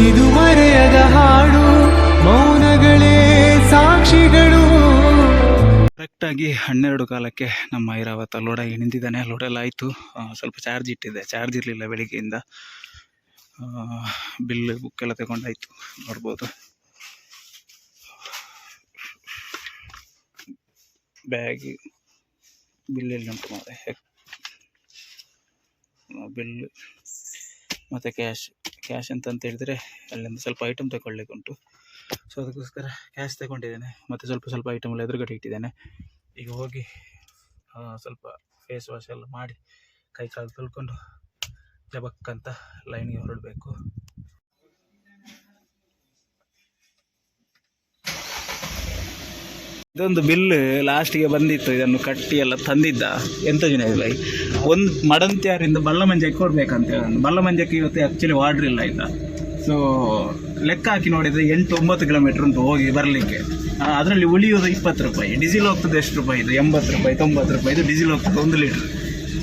ಇದು ಮರೆಯದ ಹಾಡು, ಮೌನಗಳೇ ಸಾಕ್ಷಿಗಳು. ಕರೆಕ್ಟಾಗಿ 12 ಕಾಲಕ್ಕೆ ನಮ್ಮ ಐರಾವತ ಲೋಡಾಗಿ ನಿಂತಿದ್ದಾನೆ. ಲೋಡೆಲ್ಲ ಆಯಿತು. ಸ್ವಲ್ಪ ಚಾರ್ಜ್ ಇಟ್ಟಿದ್ದೆ, ಚಾರ್ಜ್ ಇರಲಿಲ್ಲ ಬೆಳಿಗ್ಗೆಯಿಂದ. ಬಿಲ್ ಬುಕ್ ಎಲ್ಲ ತಗೊಂಡಾಯ್ತು, ನೋಡ್ಬೋದು. ಬ್ಯಾಗ್ ಬಿಲ್ ಎಲ್ಲಿ ಉಂಟು ಮಾರೆ, ಬಿಲ್ ಮತ್ತು ಕ್ಯಾಶ್ ಅಂತ ಹೇಳಿದರೆ ಅಲ್ಲಿಂದ ಸ್ವಲ್ಪ ಐಟಮ್ ತಗೊಳ್ಳಿಕ್ಕೆ ಉಂಟು. ಸೊ ಅದಕ್ಕೋಸ್ಕರ ಕ್ಯಾಶ್ ತಗೊಂಡಿದ್ದೇನೆ, ಮತ್ತು ಸ್ವಲ್ಪ ಐಟಮ್ ಎಲ್ಲ ಎದುರುಗಡೆ ಇಟ್ಟಿದ್ದೇನೆ. ಈಗ ಹೋಗಿ ಸ್ವಲ್ಪ ಫೇಸ್ ವಾಶ್ ಎಲ್ಲ ಮಾಡಿ ಕೈ ಕಾಲು ತೊಳ್ಕೊಂಡು ಜಬಕ್ಕಂತ ಲೈನ್ಗೆ ಹೊರಡಬೇಕು. ಇದೊಂದು ಬಿಲ್ ಲಾಸ್ಟಿಗೆ ಬಂದಿತ್ತು, ಇದನ್ನು ಕಟ್ಟಿ ಎಲ್ಲ ತಂದಿದ್ದ. ಎಂತ ಜನ ಇಲ್ಲ, ಒಂದು ಮಡಂತ್ಯಾರಿಂದ ಬಲ್ಲಮಂಜಕ್ಕೆ ಕೊಡ್ಬೇಕಂತ ಹೇಳಿ. ಬಲ್ಲಮಂಜಕ್ಕೆ ಇವತ್ತು ಆ್ಯಕ್ಚುಲಿ ವಾರ್ಡ್ರ್ ಇಲ್ಲ ಈಗ. ಸೊ ಲೆಕ್ಕ ಹಾಕಿ ನೋಡಿದರೆ 8-9 ಕಿಲೋಮೀಟ್ರ್ ಉಂಟು ಹೋಗಿ ಬರಲಿಕ್ಕೆ. ಅದರಲ್ಲಿ ಉಳಿಯೋದು 20 ರೂಪಾಯಿ. ಡೀಸೆಲ್ ಹೋಗ್ತದೆ ಎಷ್ಟು ರೂಪಾಯಿ ಇದು? 80 ರೂಪಾಯಿ 90 ರೂಪಾಯಿ ಇದು ಡೀಸೆಲ್ ಹೋಗ್ತದೆ 1 ಲೀಟ್ರ್.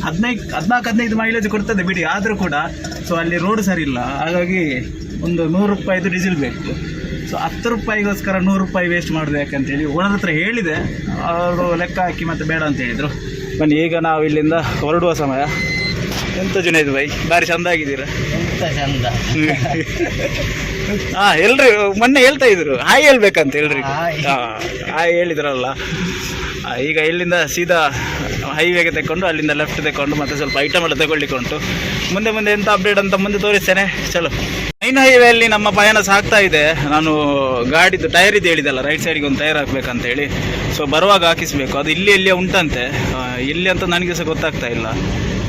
14-15 ಮೈಲೇಜ್ ಕೊಡ್ತದೆ ಬಿಡಿ, ಆದರೂ ಕೂಡ ಸೊ ಅಲ್ಲಿ ರೋಡ್ ಸರಿ ಇಲ್ಲ. ಹಾಗಾಗಿ ಒಂದು 100 ರೂಪಾಯಿದು ಡೀಸೆಲ್ ಬೇಕು. ಸೊ 10 ರೂಪಾಯಿಗೋಸ್ಕರ 100 ರೂಪಾಯಿ ವೇಸ್ಟ್ ಮಾಡೋದು ಯಾಕಂತೇಳಿ ಓನರ್ ಹತ್ರ ಹೇಳಿದೆ. ಅವರು ಲೆಕ್ಕ ಹಾಕಿ ಮತ್ತೆ ಬೇಡ ಅಂತ ಹೇಳಿದರು. ಬನ್ನಿ, ಈಗ ನಾವು ಇಲ್ಲಿಂದ ಹೊರಡುವ ಸಮಯ. ಎಂತ ಜನ ಇದು ಬೈ, ಭಾರಿ ಚಂದ ಆಗಿದ್ದೀರಾ. ಎಂತ ಚಂದ. ಎಲ್ರಿ ಮೊನ್ನೆ ಹೇಳ್ತಾ ಇದ್ರು ಹಾಯ್ ಹೇಳ್ಬೇಕಂತ ಹೇಳ್ರಿ. ಹಾಯ್ ಹೇಳಿದ್ರಲ್ಲ. ಈಗ ಇಲ್ಲಿಂದ ಸೀದಾ ಹೈವೇಗೆ ತಗೊಂಡು ಅಲ್ಲಿಂದ ಲೆಫ್ಟ್ ತಗೊಂಡು ಮತ್ತೆ ಸ್ವಲ್ಪ ಐಟಮ್ ಎಲ್ಲ ತಗೊಳ್ಳಿಕ್ಕೆ ಉಂಟು. ಮುಂದೆ ಎಂತ ಅಪ್ಡೇಟ್ ಅಂತ ಮುಂದೆ ತೋರಿಸ್ತೇನೆ. ಚಲೋ. ಮೈನ್ ಹೈವೇಯಲ್ಲಿ ನಮ್ಮ ಪಯಣ ಸಾಗ್ತಾ ಇದೆ. ನಾನು ಗಾಡಿದು ಟೈರ್ ಇದು ಹೇಳಿದಲ್ಲ, ರೈಟ್ ಸೈಡ್ಗೆ ಒಂದು ಟೈರ್ ಹಾಕ್ಬೇಕಂತ ಹೇಳಿ. ಸೊ ಬರುವಾಗ ಹಾಕಿಸ್ಬೇಕು. ಅದು ಇಲ್ಲಿ ಉಂಟಂತೆ, ಎಲ್ಲಿ ಅಂತ ನನಗೆ ಸಹ ಗೊತ್ತಾಗ್ತಾ ಇಲ್ಲ.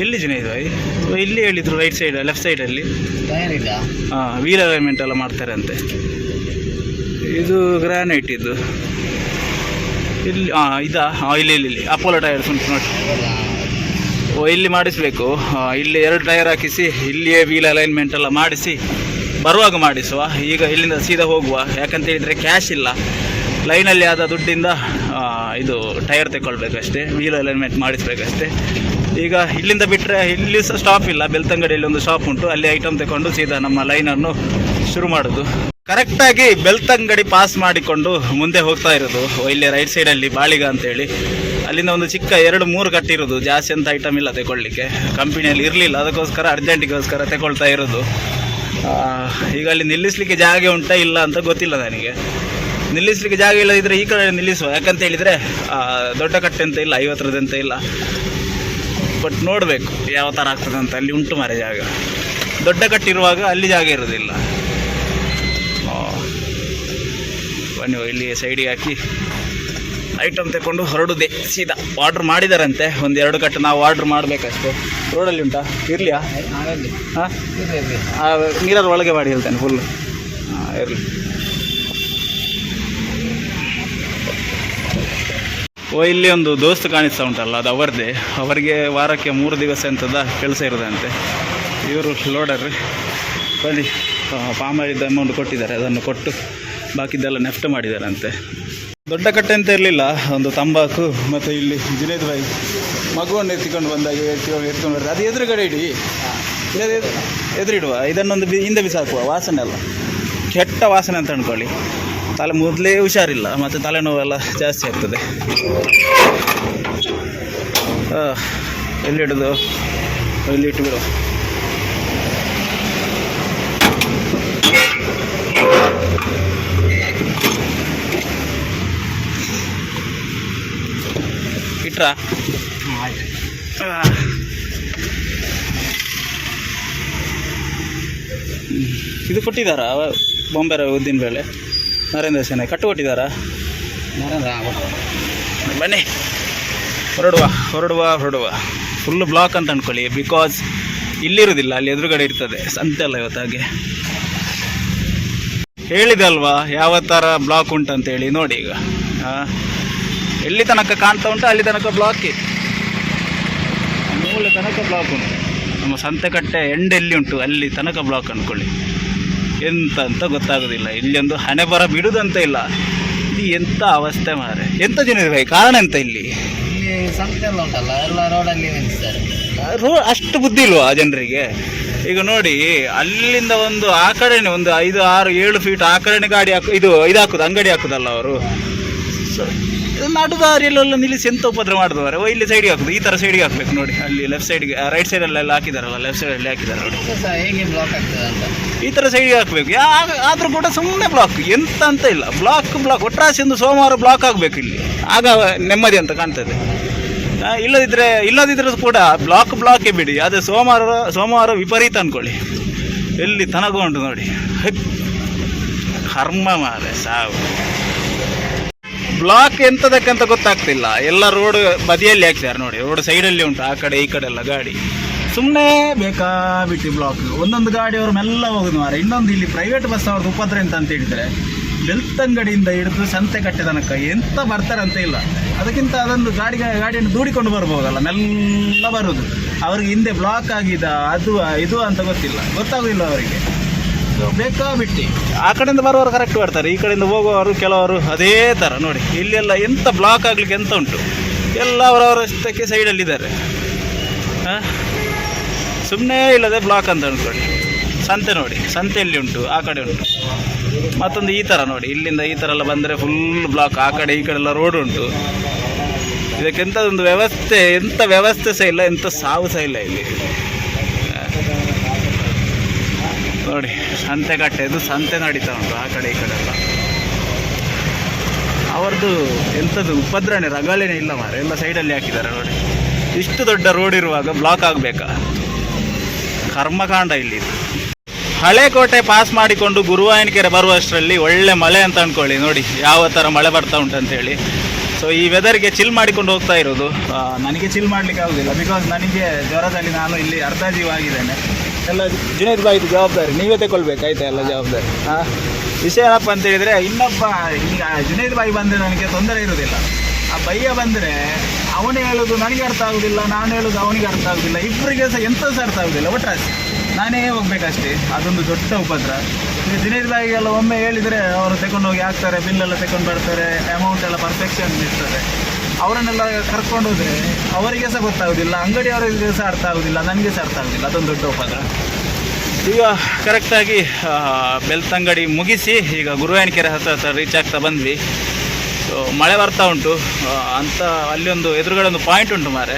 ಎಲ್ಲಿ ಜನ ಇದು? ಇಲ್ಲಿ ಹೇಳಿದ್ರು ರೈಟ್ ಸೈಡ್, ಲೆಫ್ಟ್ ಸೈಡಲ್ಲಿ ವೀಲ್ ಅಲೈನ್ಮೆಂಟ್ ಎಲ್ಲ ಮಾಡ್ತಾರೆ ಅಂತೆ. ಇದು ಗ್ರಾನೈಟ್ ಇದು. ಇಲ್ಲಿ ಇಲ್ಲಿ ಅಪೋಲೋ ಟೈರ್ಸ್ ಉಂಟು ನೋಡಿ. ಇಲ್ಲಿ ಮಾಡಿಸ್ಬೇಕು. ಇಲ್ಲಿ 2 ಟೈರ್ ಹಾಕಿಸಿ ಇಲ್ಲಿಯೇ ವೀಲ್ ಅಲೈನ್ಮೆಂಟ್ ಎಲ್ಲ ಮಾಡಿಸಿ ಬರುವಾಗ ಮಾಡಿಸುವ. ಈಗ ಇಲ್ಲಿಂದ ಸೀದಾ ಹೋಗುವ. ಯಾಕಂತ ಹೇಳಿದರೆ ಕ್ಯಾಶ್ ಇಲ್ಲ. ಲೈನಲ್ಲಿ ಆದ ದುಡ್ಡಿಂದ ಇದು ಟೈರ್ ತಗೊಳ್ಬೇಕಷ್ಟೇ, ವೀಲ್ ಅಲೈನ್ಮೆಂಟ್ ಮಾಡಿಸ್ಬೇಕಷ್ಟೇ. ಈಗ ಇಲ್ಲಿಂದ ಬಿಟ್ಟರೆ ಇಲ್ಲಿ ಸಹ ಸ್ಟಾಪ್ ಇಲ್ಲ. ಬೆಳ್ತಂಗಡಿಯಲ್ಲಿ ಒಂದು ಶಾಪ್ ಉಂಟು, ಅಲ್ಲಿ ಐಟಮ್ ತಗೊಂಡು ಸೀದಾ ನಮ್ಮ ಲೈನನ್ನು ಶುರು ಮಾಡೋದು. ಕರೆಕ್ಟಾಗಿ ಬೆಳ್ತಂಗಡಿ ಪಾಸ್ ಮಾಡಿಕೊಂಡು ಮುಂದೆ ಹೋಗ್ತಾ ಇರೋದು. ಇಲ್ಲಿ ರೈಟ್ ಸೈಡಲ್ಲಿ ಬಾಳಿಗ ಅಂತೇಳಿ, ಅಲ್ಲಿಂದ ಒಂದು ಚಿಕ್ಕ 2-3 ಕಟ್ಟಿರೋದು. ಜಾಸ್ತಿ ಅಂತ ಐಟಮ್ ಇಲ್ಲ ತಗೊಳ್ಳಿಕ್ಕೆ, ಕಂಪನಿಯಲ್ಲಿ ಇರಲಿಲ್ಲ. ಅದಕ್ಕೋಸ್ಕರ ಅರ್ಜೆಂಟಿಗೋಸ್ಕರ ತಗೊಳ್ತಾ ಇರೋದು. ಈಗ ಅಲ್ಲಿ ನಿಲ್ಲಿಸಲಿಕ್ಕೆ ಜಾಗ ಉಂಟಾ ಇಲ್ಲ ಅಂತ ಗೊತ್ತಿಲ್ಲ ನನಗೆ. ನಿಲ್ಲಿಸಲಿಕ್ಕೆ ಜಾಗ ಇಲ್ಲದಿದ್ದರೆ ಈ ಕಡೆ ನಿಲ್ಲಿಸುವ. ಯಾಕಂತ ಹೇಳಿದರೆ ದೊಡ್ಡ ಕಟ್ಟೆ ಅಂತ ಇಲ್ಲ, 50 ಅಂತ ಇಲ್ಲ. ಬಟ್ ನೋಡಬೇಕು ಯಾವ ಥರ ಆಗ್ತದೆ ಅಂತ. ಅಲ್ಲಿ ಉಂಟು ಮಾರೆ ಜಾಗ. ದೊಡ್ಡ ಕಟ್ಟಿರುವಾಗ ಅಲ್ಲಿ ಜಾಗ ಇರೋದಿಲ್ಲ. ಬನ್ನಿ, ಇಲ್ಲಿ ಸೈಡಿಗೆ ಹಾಕಿ ಐಟಮ್ ತಗೊಂಡು ಹೊರಡುದೇ ಸೀದಾ. ಆರ್ಡ್ರ್ ಮಾಡಿದಾರಂತೆ ಒಂದು 2 ಕಟ್ಟು. ನಾವು ಆರ್ಡ್ರ್ ಮಾಡಬೇಕಷ್ಟೇ. ರೋಡಲ್ಲಿ ಉಂಟಾ? ಇರಲಿಯಾ? ಹಾಂ, ನೀರಲ್ಲಿ ಒಳಗೆ ಮಾಡಿ ಹೇಳ್ತೇನೆ ಫುಲ್ಲು. ಇರಲಿ. ಇಲ್ಲಿ ಒಂದು ದೋಸ್ತು ಕಾಣಿಸ್ತಾ ಉಂಟಲ್ಲ, ಅದು ಅವರದೇ. ಅವರಿಗೆ ವಾರಕ್ಕೆ 3 ದಿವಸ ಅಂತದ ಕೆಲಸ ಇರೋದಂತೆ. ಇವರು ಲೋಡರ್. ಬನ್ನಿ, ಪಾಮಾಯಿದ ಅಮೌಂಟ್ ಕೊಟ್ಟಿದ್ದಾರೆ, ಅದನ್ನು ಕೊಟ್ಟು ಬಾಕಿದ್ದೆಲ್ಲ ನೆಫ್ಟ್ ಮಾಡಿದ್ದಾರಂತೆ. ದೊಡ್ಡ ಕಟ್ಟೆ ಅಂತ ಇರಲಿಲ್ಲ, ಒಂದು ತಂಬಾಕು. ಮತ್ತು ಇಲ್ಲಿ ಜುನೇದ್ ಭಾಯಿ ಮಗುವನ್ನು ಎತ್ತಿಕೊಂಡು ಬಂದಾಗ ಎತ್ಕೊಂಡು ಬರ್ತಾರೆ. ಅದು ಎದುರುಗಡೆ ಇಡಿ, ಎದುರಿಡುವ. ಇದನ್ನೊಂದು ಹಿಂದೆ ಬಿಸಾಕುವ. ವಾಸನೆ ಅಲ್ಲ, ಕೆಟ್ಟ ವಾಸನೆ ಅಂತ ಅಂದ್ಕೊಳ್ಳಿ. ತಲೆ ಮೊದಲೇ ಹುಷಾರಿಲ್ಲ, ಮತ್ತು ತಲೆನೋವೆಲ್ಲ ಜಾಸ್ತಿ ಆಗ್ತದೆ. ಎಲ್ಲಿಡೋದು? ಇಲ್ಲಿ ಇಟ್ಟುಬಿಡು. ಇಟ್ರಾ? ಇದು ಕೊಟ್ಟಿದ್ದಾರಾ ಬೊಂಬೆ ಉದ್ದಿನ ಬೇಳೆ? ನರೇಂದ್ರ ಸೇನೆ ಕಟ್ಟು ಕೊಟ್ಟಿದ್ದಾರಾ? ಬನ್ನಿ, ಹೊರಡುವ. ಫುಲ್ಲು ಬ್ಲಾಕ್ ಅಂತ ಅಂದ್ಕೊಳ್ಳಿ. ಬಿಕಾಸ್ ಇಲ್ಲಿರೋದಿಲ್ಲ, ಅಲ್ಲಿ ಎದುರುಗಡೆ ಇರ್ತದೆ. ಸಂತೆ ಅಲ್ಲ ಇವತ್ತು. ಹಾಗೆ ಹೇಳಿದೆ ಅಲ್ವಾ ಯಾವ ಥರ ಬ್ಲಾಕ್ ಉಂಟಂತೇಳಿ. ನೋಡಿ ಈಗ ಎಲ್ಲಿ ತನಕ ಕಾಣ್ತಾ ಉಂಟು ಅಲ್ಲಿ ತನಕ ಬ್ಲಾಕ್, ಮೂಲೆ ತನಕ ಬ್ಲಾಕ್ ಉಂಟು. ನಮ್ಮ ಸಂತೆಕಟ್ಟೆ ಎಲ್ಲಿ ಉಂಟು ಅಲ್ಲಿ ತನಕ ಬ್ಲಾಕ್ ಅಂದ್ಕೊಳ್ಳಿ. ಎಂತ ಅಂತ ಗೊತ್ತಾಗೋದಿಲ್ಲ. ಇಲ್ಲಿ ಒಂದು ಹಣೆ ಬರ ಬಿಡುದಂತ ಇಲ್ಲ. ಇದು ಎಂಥ ಅವಸ್ಥೆ ಮಾರೆ. ಎಂಥ ಜನ ಇರಬೇಕು, ಕಾರಣ ಎಂತ? ಇಲ್ಲಿ ಸಂತೆ ಎಲ್ಲ ಉಂಟಲ್ಲ, ಎಲ್ಲ ರೋಡಲ್ಲಿ ನಿಲ್ಲಿಸ್ತಾರೆ. ಅಷ್ಟು ಬುದ್ಧಿ ಇಲ್ವಾ ಜನರಿಗೆ? ಈಗ ನೋಡಿ ಅಲ್ಲಿಂದ ಒಂದು ಆ ಕಡೆನೆ ಒಂದು 5, 6, 7 ಫೀಟ್ ಆ ಕಡೆನೆ ಗಾಡಿ ಇದು ಹಾಕುದು ಅಂಗಡಿ ಹಾಕುದಲ್ಲ ಅವರು. ನಡುದಾರಿಯಲ್ಲೆಲ್ಲ ನಿಲ್ಲಿಸಿ ಎಂತ ಉಪದ್ರ ಮಾಡಿದವರು. ಇಲ್ಲಿ ಸೈಡಿಗೆ ಹಾಕುದು, ಈ ಥರ ಸೈಡಿಗೆ ಹಾಕ್ಬೇಕು ನೋಡಿ. ಅಲ್ಲಿ ಲೆಫ್ಟ್ ಸೈಡ್ಗೆ ರೈಟ್ ಸೈಡಲ್ಲೆಲ್ಲ ಹಾಕಿದಾರಲ್ಲ, ಲೆಫ್ಟ್ ಸೈಡಲ್ಲಿ ಹಾಕಿದ್ದಾರೆ ನೋಡಿ. ಹೇಗೆ ಬ್ಲಾಕ್ ಆಗ್ತದೆ ಅಂತ ಈ ಥರ ಸೈಡಿಗೆ ಹಾಕಬೇಕು. ಆದರೂ ಕೂಡ ಸುಮ್ಮನೆ ಬ್ಲಾಕ್, ಎಂತ ಅಂತ ಇಲ್ಲ. ಬ್ಲಾಕ್ ಒಟ್ರಾಸಿ ಒಂದು ಸೋಮವಾರ ಬ್ಲಾಕ್ ಆಗಬೇಕು ಇಲ್ಲಿ, ಆಗ ನೆಮ್ಮದಿ ಅಂತ ಕಾಣ್ತದೆ. ಇಲ್ಲದಿದ್ರೆ ಕೂಡ ಬ್ಲಾಕೇ ಬಿಡಿ, ಅದೇ ಸೋಮವಾರ ವಿಪರೀತ ಅಂದ್ಕೊಳ್ಳಿ. ಎಲ್ಲಿ ತನಕ ಉಂಟು ನೋಡಿ. ಕರ್ಮ ಮಾರೆ ಸಾವು. ಬ್ಲಾಕ್ ಎಂತದಕ್ಕಂತ ಗೊತ್ತಾಗ್ತಿಲ್ಲ. ಎಲ್ಲ ರೋಡ್ ಬದಿಯಲ್ಲಿ ಹಾಕ್ತಾರೆ ನೋಡಿ, ರೋಡ್ ಸೈಡಲ್ಲಿ ಉಂಟು, ಆ ಕಡೆ ಈ ಕಡೆ ಎಲ್ಲ ಗಾಡಿ. ಸುಮ್ಮನೆ ಬೇಕಾ ಬಿಟ್ಟು ಬ್ಲಾಕ್. ಒಂದೊಂದು ಗಾಡಿ ಅವರು ಮೆಲ್ಲ ಹೋಗುದು ಮಾರ. ಇನ್ನೊಂದು ಇಲ್ಲಿ ಪ್ರೈವೇಟ್ ಬಸ್ ಅವ್ರದ್ದು ಉಪದ್ರ ಅಂತ ಹೇಳಿದರೆ ಬೆಳ್ತಂಗಡಿಯಿಂದ ಹಿಡಿದು ಸಂತೆಕಟ್ಟೆ ತನಕ ಎಂತ ಬರ್ತಾರೆ ಅಂತ ಇಲ್ಲ. ಅದಕ್ಕಿಂತ ಅದೊಂದು ಗಾಡಿಯನ್ನು ದೂಡಿಕೊಂಡು ಬರ್ಬೋದಲ್ಲ, ಮೆಲ್ಲ ಬರುವುದು. ಅವ್ರಿಗೆ ಹಿಂದೆ ಬ್ಲಾಕ್ ಆಗಿದೆ ಅದು ಇದು ಅಂತ ಗೊತ್ತಾಗೋದಿಲ್ಲ ಅವರಿಗೆ. ಬೇಕಾ ಬಿಟ್ಟು ಆ ಕಡೆಯಿಂದ ಬರುವವರು ಕರೆಕ್ಟ್ ಬರ್ತಾರೆ, ಈ ಕಡೆಯಿಂದ ಹೋಗುವವರು ಕೆಲವರು ಅದೇ ಥರ ನೋಡಿ. ಇಲ್ಲೆಲ್ಲ ಎಂತ ಬ್ಲಾಕ್ ಆಗಲಿಕ್ಕೆ ಎಂತ ಉಂಟು, ಎಲ್ಲ ಅವರವರಷ್ಟಕ್ಕೆ ಸೈಡಲ್ಲಿದ್ದಾರೆ. ಸುಮ್ಮನೆ ಇಲ್ಲದೆ ಬ್ಲಾಕ್ ಅಂತ ಅಂದ್ಕೊಳ್ಳಿ. ಸಂತೆ ನೋಡಿ, ಸಂತೆಯಲ್ಲಿ ಉಂಟು, ಆ ಕಡೆ ಉಂಟು. ಮತ್ತೊಂದು ಈ ಥರ ನೋಡಿ, ಇಲ್ಲಿಂದ ಈ ಥರ ಎಲ್ಲ ಬಂದರೆ ಫುಲ್ ಬ್ಲಾಕ್. ಆ ಕಡೆ ಈ ಕಡೆ ಎಲ್ಲ ರೋಡ್ ಉಂಟು. ಇದಕ್ಕೆಂಥದೊಂದು ವ್ಯವಸ್ಥೆ, ಎಂಥ ವ್ಯವಸ್ಥೆ ಸಹ ಇಲ್ಲ, ಎಂಥ ಸಾವು ಸಹ ಇಲ್ಲ ಇಲ್ಲಿ ನೋಡಿ. ಸಂತೆಕಟ್ಟೆದು ಸಂತೆ ನಡೀತಾ ಉಂಟು ಆ ಕಡೆ ಈ ಕಡೆ ಎಲ್ಲ. ಅವ್ರದ್ದು ಎಂಥದ್ದು ಉಪದ್ರವಣೆ ರಗಳೆನೇ ಇಲ್ಲ ಮಾರ, ಎಲ್ಲ ಸೈಡಲ್ಲಿ ಹಾಕಿದ್ದಾರೆ ನೋಡಿ. ಇಷ್ಟು ದೊಡ್ಡ ರೋಡ್ ಇರುವಾಗ ಬ್ಲಾಕ್ ಆಗಬೇಕಾ? ಕರ್ಮಕಾಂಡ ಇಲ್ಲಿ. ಹಳೆ ಕೋಟೆ ಪಾಸ್ ಮಾಡಿಕೊಂಡು ಗುರುವಾಯನಕೆರೆ ಬರುವಷ್ಟರಲ್ಲಿ ಒಳ್ಳೆ ಮಳೆ ಅಂತ ಅಂದ್ಕೊಳ್ಳಿ. ನೋಡಿ ಯಾವ ಥರ ಮಳೆ ಬರ್ತಾ ಉಂಟು ಅಂತೇಳಿ. ಸೊ ಈ ವೆದರ್ಗೆ ಚಿಲ್ ಮಾಡಿಕೊಂಡು ಹೋಗ್ತಾ ಇರೋದು. ನನಗೆ ಚಿಲ್ ಮಾಡಲಿಕ್ಕೆ ಆಗೋದಿಲ್ಲ, ಬಿಕಾಸ್ ನನಗೆ ಜ್ವರದಲ್ಲಿ ನಾನು ಇಲ್ಲಿ ಅರ್ಧ ಜೀವ ಆಗಿದ್ದೇನೆ. ಎಲ್ಲ ಜುನೇದ್ ಬಾಯಿದು ಜವಾಬ್ದಾರಿ ನೀವೇ ತಗೊಳ್ಬೇಕಾಯ್ತಾ ಎಲ್ಲ ಜವಾಬ್ದಾರಿ. ವಿಷಯ ಏನಪ್ಪ ಅಂತ ಹೇಳಿದರೆ, ಇನ್ನೊಬ್ಬ ಈಗ ಜುನೇದ್ ಬಾಯಿ ಬಂದರೆ ನನಗೆ ತೊಂದರೆ ಇರೋದಿಲ್ಲ. ಆ ಬಯ್ಯ ಬಂದರೆ ಅವನು ಹೇಳೋದು ನನಗೆ ಅರ್ಥ ಆಗೋದಿಲ್ಲ, ನಾನು ಹೇಳೋದು ಅವನಿಗೆ ಅರ್ಥ ಆಗೋದಿಲ್ಲ, ಇಬ್ಬರಿಗೆ ಸಹ ಎಂಥ ಸಹ ಅರ್ಥ ಆಗೋದಿಲ್ಲ. ಒಟ್ಟಾಸಿ ನಾನೇ ಹೋಗ್ಬೇಕಷ್ಟೇ. ಅದೊಂದು ದೊಡ್ಡ ಉಪದ್ರ. ಈಗ ಜುನೇದ್ ಬಾಯಿಗೆಲ್ಲ ಒಮ್ಮೆ ಹೇಳಿದರೆ ಅವರು ತಗೊಂಡೋಗಿ ಹಾಕ್ತಾರೆ, ಬಿಲ್ಲೆಲ್ಲ ತಗೊಂಡು ಬರ್ತಾರೆ, ಅಮೌಂಟ್ ಎಲ್ಲ ಪರ್ಫೆಕ್ಷನ್ ಇರ್ತದೆ. ಅವರನ್ನೆಲ್ಲ ಕರ್ಕೊಂಡು ಹೋದರೆ ಅವರಿಗೆ ಸಹ ಗೊತ್ತಾಗೋದಿಲ್ಲ, ಅಂಗಡಿಯವರಿಗೆ ಸಹ ಅರ್ಥ ಆಗೋದಿಲ್ಲ, ನನಗೆ ಸಹ ಅರ್ಥ ಆಗೋದಿಲ್ಲ. ಅದೊಂದು ದೊಡ್ಡ ಉಪದ್ರ. ಈಗ ಕರೆಕ್ಟಾಗಿ ಬೆಳ್ತಂಗಡಿ ಮುಗಿಸಿ ಈಗ ಗುರುವಾಯನಕೆರೆ ಹತ್ರ ರೀಚ್ ಆಗ್ತಾ ಬಂದ್ವಿ. ಸೊ ಮಳೆ ಬರ್ತಾ ಉಂಟು ಅಂತ ಅಲ್ಲಿ ಒಂದು ಎದುರುಗಡೆ ಒಂದು ಪಾಯಿಂಟ್ ಉಂಟು ಮಾರೆ.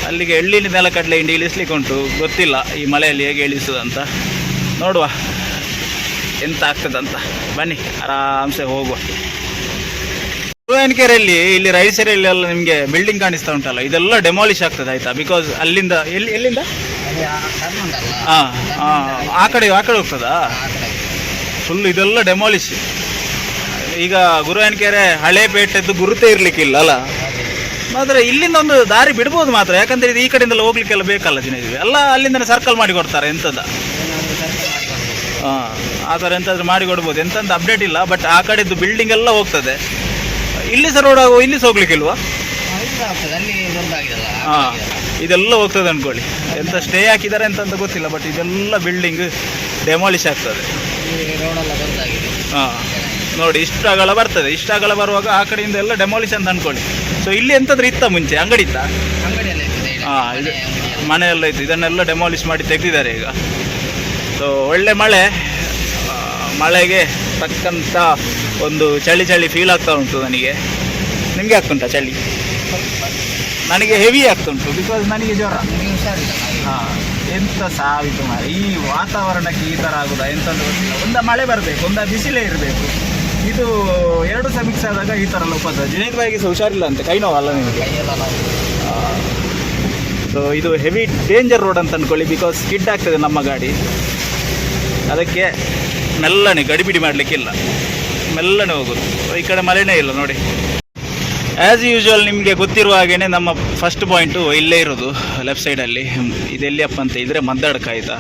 ಅಲ್ಲಿಗೆ ಎಳ್ಳಿನ ನೆಲಕಡಲೆ ಹಿಂಡಿ ಇಳಿಸ್ಲಿಕ್ಕೆ ಉಂಟು. ಗೊತ್ತಿಲ್ಲ ಈ ಮಳೆಯಲ್ಲಿ ಹೇಗೆ ಇಳಿಸೋದಂತ, ನೋಡುವ ಎಂತ ಆಗ್ತದಂತ. ಬನ್ನಿ ಆರಾಮ್ಸೆ ಹೋಗುವ. ಗುರುವಾಯನಕೆರೆಯಲ್ಲಿ ಇಲ್ಲಿ ರೈಟ್ ಸೈಡಲ್ಲಿ ಎಲ್ಲ ನಿಮಗೆ ಬಿಲ್ಡಿಂಗ್ ಕಾಣಿಸ್ತಾ ಉಂಟಲ್ಲ, ಇದೆಲ್ಲ ಡೆಮಾಲಿಷ್ ಆಗ್ತದೆ ಆಯಿತಾ. ಬಿಕಾಸ್ ಅಲ್ಲಿಂದ ಎಲ್ಲಿಂದ ಆ ಕಡೆ ಹೋಗ್ತದಾ ಫುಲ್, ಇದೆಲ್ಲ ಡೆಮಾಲಿಷ್. ಈಗ ಗುರುವಾಯನಕೆರೆ ಹಳೇಪೇಟೆದ್ದು ಗುರುತೇ ಇರಲಿಕ್ಕಿಲ್ಲ ಅಲ್ಲ. ಮಾತ್ರ ಇಲ್ಲಿಂದ ಒಂದು ದಾರಿ ಬಿಡ್ಬೋದು ಮಾತ್ರ, ಯಾಕಂದರೆ ಇದು ಈ ಕಡೆಯಿಂದೆಲ್ಲ ಹೋಗ್ಲಿಕ್ಕೆಲ್ಲ ಬೇಕಲ್ಲ ಜನ ಎಲ್ಲ. ಅಲ್ಲಿಂದ ಸರ್ಕಲ್ ಮಾಡಿ ಕೊಡ್ತಾರೆ ಎಂಥದ. ಆ ಥರ ಎಂತಾದರೂ ಮಾಡಿ ಕೊಡ್ಬೋದು, ಎಂತಂತ ಅಪ್ಡೇಟ್ ಇಲ್ಲ. ಬಟ್ ಆ ಕಡೆದು ಬಿಲ್ಡಿಂಗ್ ಎಲ್ಲ ಹೋಗ್ತದೆ. ಇಲ್ಲಿ ಸಹ ರೋಡ್ ಇಲ್ಲಿ ಸಹ ಹೋಗ್ಲಿಕ್ಕಿಲ್ವಾ? ಹಾಂ, ಇದೆಲ್ಲ ಹೋಗ್ತದೆ ಅಂದ್ಕೊಳ್ಳಿ. ಎಂತ ಸ್ಟೇ ಹಾಕಿದ್ದಾರೆ ಅಂತ ಗೊತ್ತಿಲ್ಲ, ಬಟ್ ಇದೆಲ್ಲ ಬಿಲ್ಡಿಂಗ್ ಡೆಮಾಲಿಷ್ ಆಗ್ತದೆ. ಹಾಂ ನೋಡಿ, ಇಷ್ಟು ಅಗಲ ಬರ್ತದೆ. ಇಷ್ಟು ಅಗಲ ಬರುವಾಗ ಆ ಕಡೆಯಿಂದ ಎಲ್ಲ ಡೆಮಾಲಿಷ್ ಅಂತ ಅಂದ್ಕೊಳ್ಳಿ. ಸೊ ಇಲ್ಲಿ ಎಂತಾದ್ರೂ ಇತ್ತ ಮುಂಚೆ ಅಂಗಡಿ ಇತ್ತ? ಹಾಂ, ಇದು ಮನೆಯೆಲ್ಲ ಇತ್ತು. ಇದನ್ನೆಲ್ಲ ಡೆಮಾಲಿಷ್ ಮಾಡಿ ತೆಗೆದಿದ್ದಾರೆ ಈಗ. ಸೊ ಒಳ್ಳೆ ಮಳೆಗೆ ತಕ್ಕಂಥ ಒಂದು ಚಳಿ ಫೀಲ್ ಆಗ್ತಾ ಉಂಟು ನನಗೆ. ನಿಮಗೆ ಆಗ್ತುಂಟಾ ಚಳಿ? ನನಗೆ ಹೆವಿ ಆಗ್ತುಂಟು, ಬಿಕಾಸ್ ನನಗೆ ಜ್ವರ. ಹಾಂ, ಎಂಥ ಸಾವಿತು ಮಾರೆ. ಈ ವಾತಾವರಣಕ್ಕೆ ಈ ಥರ ಆಗೋದಾ ಎಂತಂದು ಗೊತ್ತಿಲ್ಲ. ಒಂದ ಮಳೆ ಬರಬೇಕು, ಒಂದ ಬಿಸಿಲೇ ಇರಬೇಕು. ಇದು ಎರಡು ಸಹ ಮಿಕ್ಸ್ ಆದಾಗ ಈ ಥರ ಎಲ್ಲ ಉಪದ್ರ. ಜುನೇದ್ ಬಾಯಿಗೆ ಸಹ ಹುಷಾರಿಲ್ಲ ಅಂತೆ, ಕೈ ನೋವಲ್ಲ ನಿಮಗೆ. ಸೊ ಇದು ಹೆವಿ ಡೇಂಜರ್ ರೋಡ್ ಅಂತ ಅಂದ್ಕೊಳ್ಳಿ, ಬಿಕಾಸ್ ಸ್ಕಿಡ್ ಆಗ್ತದೆ ನಮ್ಮ ಗಾಡಿ. ಅದಕ್ಕೆ ಮೆಲ್ಲನೆ ಗಡಿಬಿಡಿ ಮಾಡಲಿಕ್ಕಿಲ್ಲ, ಮೆಲ್ಲನೆ ಹೋಗೋದು. ಈ ಕಡೆ ಮಳೆನೇ ಇಲ್ಲ ನೋಡಿ. ಆ್ಯಸ್ ಯೂಶ್ವಲ್ ನಿಮಗೆ ಗೊತ್ತಿರುವ ಹಾಗೆಯೇ ನಮ್ಮ ಫಸ್ಟ್ ಪಾಯಿಂಟು ಇಲ್ಲೇ ಇರೋದು ಲೆಫ್ಟ್ ಸೈಡಲ್ಲಿ. ಇದೆಲ್ಲಿಯಪ್ಪ ಅಂತ ಇದ್ದರೆ ಮದ್ದಾಡ್ಕ ಆಯಿತಾ.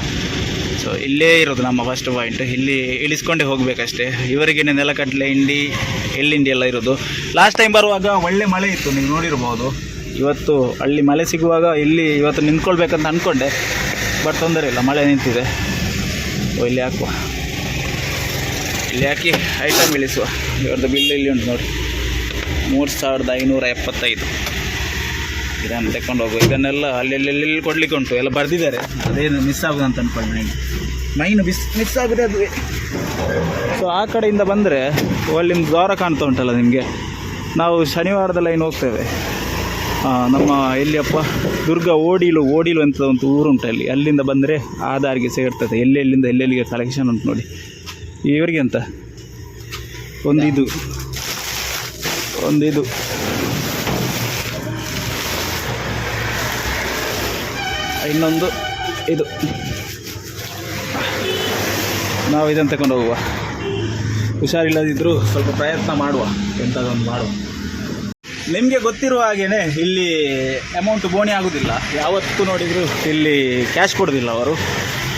ಸೊ ಇಲ್ಲೇ ಇರೋದು ನಮ್ಮ ಫಸ್ಟ್ ಪಾಯಿಂಟ್. ಇಲ್ಲಿ ಇಳಿಸ್ಕೊಂಡೇ ಹೋಗಬೇಕಷ್ಟೇ. ಇವರಿಗೇನೆ ನೆಲಕಡಲೆ ಹಿಂಡಿ ಎಳ್ಳಿಂಡಿ ಎಲ್ಲ ಇರೋದು. ಲಾಸ್ಟ್ ಟೈಮ್ ಬರುವಾಗ ಒಳ್ಳೆ ಮಳೆ ಇತ್ತು, ನೀವು ನೋಡಿರ್ಬೋದು. ಇವತ್ತು ಅಲ್ಲಿ ಮಳೆ ಸಿಗುವಾಗ ಇಲ್ಲಿ ಇವತ್ತು ನಿಂತ್ಕೊಳ್ಬೇಕಂತ ಅಂದ್ಕೊಂಡೆ, ಬಟ್ ತೊಂದರೆ ಇಲ್ಲ, ಮಳೆ ನಿಂತಿದೆ. ಇಲ್ಲಿ ಹಾಕುವ, ಇಲ್ಲಿ ಹಾಕಿ ಐಟಮ್ ಇಳಿಸುವ. ಇವ್ರದ್ದು ಬಿಲ್ ಇಲ್ಲಿ ಉಂಟು ನೋಡಿ, 3575. ಇದನ್ನು ತೆಕ್ಕೊಂಡು ಹೋಗು. ಇದನ್ನೆಲ್ಲ ಅಲ್ಲಿ ಕೊಡ್ಲಿಕ್ಕೆ ಉಂಟು, ಎಲ್ಲ ಬರೆದಿದ್ದಾರೆ. ಅದೇನು ಮಿಸ್ ಆಗೋದು ಅಂತ ಅಂದ್ಕೊಂಡು ಮೈನ್ ಮಿಸ್ ಆಗಿದೆ ಅದುವೇ. ಸೊ ಆ ಕಡೆಯಿಂದ ಬಂದರೆ ಅಲ್ಲಿಂದ ದ್ವಾರ ಕಾಣ್ತಾ ಉಂಟಲ್ಲ ನಿಮಗೆ. ನಾವು ಶನಿವಾರದ ಲೈನ್ ಹೋಗ್ತೇವೆ. ನಮ್ಮ ಎಲ್ಲಿಯಪ್ಪ ದುರ್ಗ ಓಡಿಲು ಅಂತ ಒಂದು ಊರುಂಟು ಅಲ್ಲಿ. ಅಲ್ಲಿಂದ ಬಂದರೆ ಆ ದಾರಿಗೆ ಸೇರ್ತದೆ. ಎಲ್ಲೆಲ್ಲಿಂದ ಎಲ್ಲೆಲ್ಲಿಗೆ ಕಲೆಕ್ಷನ್ ಉಂಟು ನೋಡಿ. ಇವರಿಗೆ ಅಂತ ಒಂದಿದು ಇನ್ನೊಂದು ಇದು. ನಾವು ಇದನ್ನು ತಗೊಂಡು ಹೋಗುವ. ಹುಷಾರಿಲ್ಲದಿದ್ದರೂ ಸ್ವಲ್ಪ ಪ್ರಯತ್ನ ಮಾಡುವ, ಎಂಥದೊಂದು ಮಾಡುವ. ನಿಮಗೆ ಗೊತ್ತಿರುವ ಹಾಗೇ ಇಲ್ಲಿ ಅಮೌಂಟ್ ಬೋಣಿ ಆಗೋದಿಲ್ಲ. ಯಾವತ್ತೂ ನೋಡಿದರೂ ಇಲ್ಲಿ ಕ್ಯಾಶ್ ಕೊಡೋದಿಲ್ಲ, ಅವರು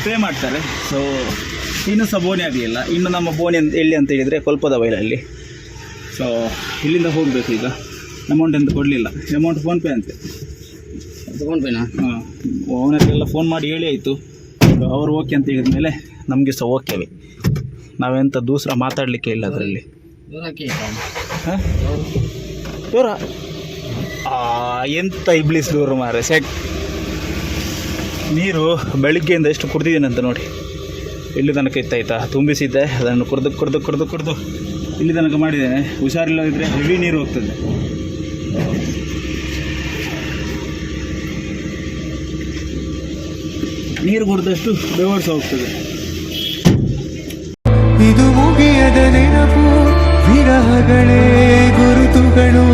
ಪೇ ಮಾಡ್ತಾರೆ. ಸೊ ಇನ್ನೂ ಸಹ ಬೋಣಿ ಆಗಲಿಲ್ಲ. ಇನ್ನು ನಮ್ಮ ಬೋಣಿ ಎಲ್ಲಿ ಅಂತ ಹೇಳಿದರೆ ಕೊಲ್ಪದ ಬೈಲಲ್ಲಿ. ಸೊ ಇಲ್ಲಿಂದ ಹೋಗಬೇಕು. ಈಗ ಅಮೌಂಟ್ ಅಂತ ಕೊಡಲಿಲ್ಲ. ಅಮೌಂಟ್ ಫೋನ್ಪೇ ಅಂತೆ. ಫೋನ್ಪೇನಾ? ಹಾಂ, ಓನರಿಗೆಲ್ಲ ಫೋನ್ ಮಾಡಿ ಹೇಳಿ ಆಯಿತು. ಅವರು ಓಕೆ ಅಂತ ಹೇಳಿದ ಮೇಲೆ ನಮಗೆ ಸಹ ಓಕೆವೇ. ನಾವೆಂತ ದೂಸರ ಮಾತಾಡಲಿಕ್ಕೆ ಇಲ್ಲ ಅದರಲ್ಲಿ. ಹಾಂ ದೂರ ಎಂತ ಇಬ್ಲಿಸ್ ದೂರ ಮಾರೆ. ಸೆಟ್ ನೀರು ಬೆಳಿಗ್ಗೆಯಿಂದ ಎಷ್ಟು ಕುಡ್ದಿದ್ದೀನಿ ಅಂತ ನೋಡಿ. ಇಲ್ಲಿ ತನಕ ಇತ್ತಾಯ್ತಾ, ತುಂಬಿಸಿದ್ದೆ. ಅದನ್ನು ಕುಡ್ದು ಇಲ್ಲಿ ತನಕ ಮಾಡಿದ್ದೇನೆ. ಹುಷಾರಿಲ್ಲದಿದ್ದರೆ ಹೆವಿ ನೀರು ಹೋಗ್ತದೆ. ನೀರು ಕುಡಿದಷ್ಟು ಬೆವರ್ಸ ಹೋಗ್ತದೆ. ಇದು ಮುಗಿಯದ ನೆನಪು, ವಿರಹಗಳೇ ಗುರುತುಗಳು.